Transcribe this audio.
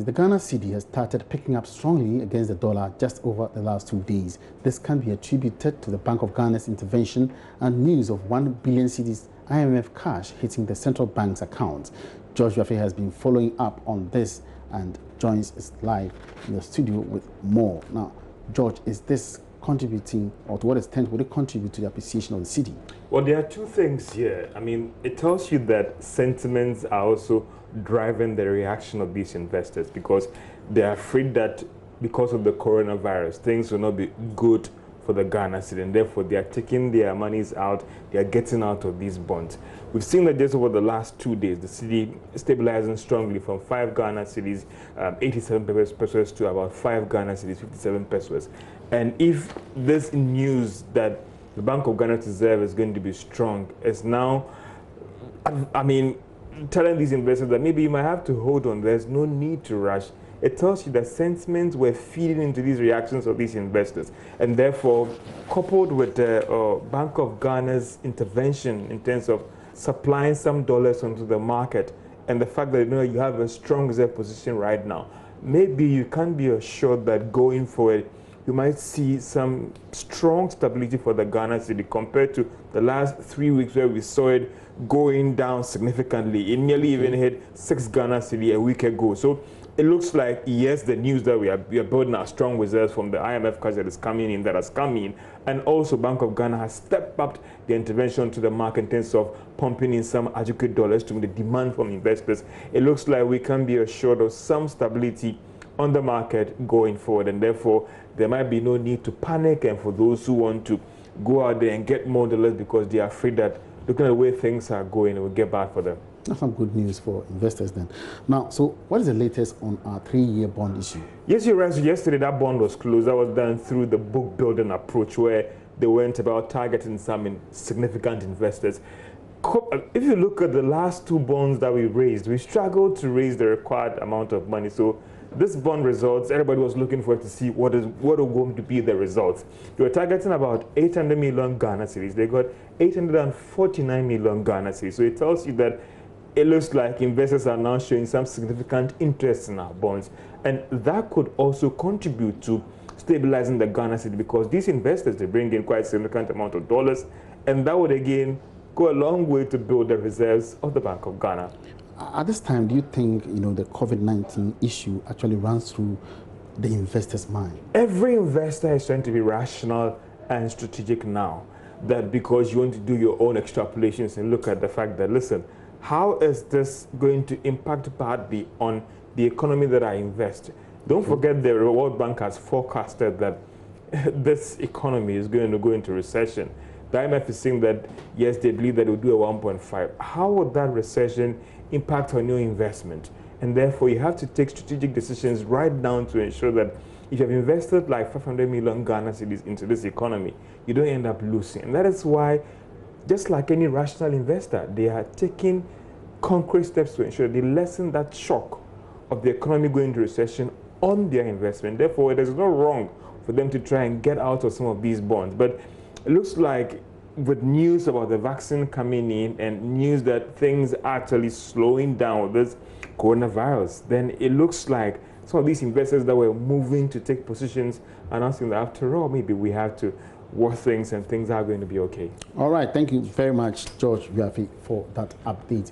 The Ghana Cedi has started picking up strongly against the dollar just over the last 2 days. This can be attributed to the Bank of Ghana's intervention and news of 1 billion cedis IMF cash hitting the central bank's account. JoyNews has been following up on this and joins us live in the studio with more. Now, George, is this contributing, or to what extent would it contribute to the appreciation of the cedi? Well, there are two things here. I mean, it tells you that sentiments are also driving the reaction of these investors because they are afraid that because of the coronavirus, things will not be good for the Ghana cedi, and therefore they are taking their monies out, they are getting out of these bonds. We've seen that just over the last 2 days, the cedi stabilizing strongly from 5 Ghana cedis, 87 pesos to about 5 Ghana cedis, 57 pesos. And if this news that the Bank of Ghana's reserve is going to be strong is now, I mean, telling these investors that maybe you might have to hold on, there's no need to rush. It tells you that sentiments were feeding into these reactions of these investors. And therefore, coupled with the Bank of Ghana's intervention in terms of supplying some dollars onto the market and the fact that you have a strong reserve position right now, maybe you can be assured that going forward, you might see some strong stability for the Ghana cedi compared to the last 3 weeks where we saw it going down significantly. It nearly even hit 6 Ghana cedi a week ago. So it looks like, yes, the news that we are building our strong reserves from the IMF cash that is coming in, that has come in, and also Bank of Ghana has stepped up the intervention to the market in terms of pumping in some adequate dollars to meet the demand from investors. It looks like we can be assured of some stability on the market going forward, and therefore there might be no need to panic, and for those who want to go out there and get more dollars because they are afraid that looking at the way things are going, it will get bad for them. That's some good news for investors then. Now, so what is the latest on our 3-year bond issue? Yes, you're right. So yesterday that bond was closed. That was done through the book building approach where they went about targeting some significant investors. If you look at the last 2 bonds that we raised, we struggled to raise the required amount of money. So this bond results, everybody was looking for it to see what are going to be the results. They were targeting about 800 million Ghana cedis. They got 849 million Ghana cedis. So it tells you that it looks like investors are now showing some significant interest in our bonds. And that could also contribute to stabilizing the Ghana cedi because these investors, they bring in quite a significant amount of dollars. And that would again go a long way to build the reserves of the Bank of Ghana. At this time, do you think the COVID-19 issue actually runs through the investor's mind? Every investor is trying to be rational and strategic now. That because you want to do your own extrapolations and look at the fact that, listen, how is this going to impact badly on the economy that I invest? Don't forget the World Bank has forecasted that this economy is going to go into recession. The IMF is saying that, yes, they believe that it will do a 1.5. How would that recession impact on your investment? And therefore, you have to take strategic decisions right down to ensure that if you have invested like 500 million Ghana cedis into this economy, you don't end up losing. And that is why, just like any rational investor, they are taking concrete steps to ensure they lessen that shock of the economy going into recession on their investment. Therefore, it is not wrong for them to try and get out of some of these bonds. But it looks like with news about the vaccine coming in and news that things are actually slowing down with this coronavirus, then it looks like some of these investors that were moving to take positions announcing that after all, maybe we have to worth things and things are going to be okay. All right. Thank you very much, JoyNews, for that update.